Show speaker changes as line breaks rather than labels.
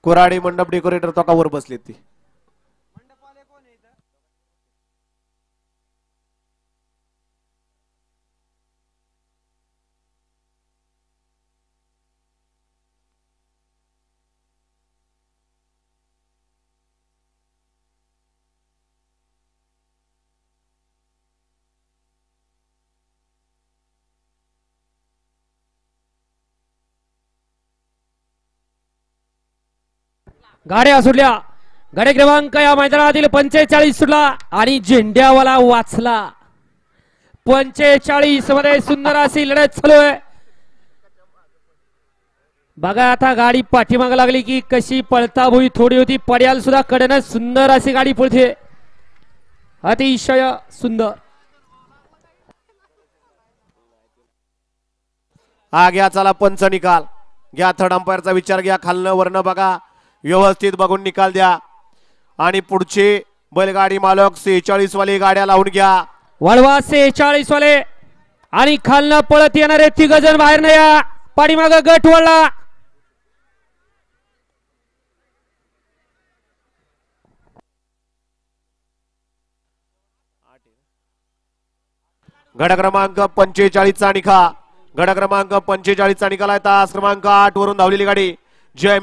कोराडी मंडप डेकोरेटर तोकावर बसले ती
गाड्या सुटल्या. गाडी क्रमांक या मैदानातील 45 सुटला आणि झेंड्यावाला वाचला. 45 मध्ये सुंदर अशी लढत चालू आहे. बघा आता गाडी पाठीमाग लागली की कशी पळता भुई थोडी होती. पड्याल सुद्धा कडनं सुंदर अशी गाडी पळते. अतिशय सुंदर.
हा घ्या चला पंच निकाल घ्या. थर्ड अंपायरचा विचार घ्या. खालनं वरनं बघा व्यवस्थित बघून निकाल द्या आणि पुढचे बैलगाडी मालक 46 वाली गाड्या लावून घ्या.
वळवा 46 वाले आणि खालनं पळत येणारे तिघ जण बाहेर नाही या. पाठीमाग गट वळला.
गड क्रमांक 45 चा निकाल. गड क्रमांक 45 चा निकाल आहे. तास क्रमांक 8 वरून धावलेली गाडी जय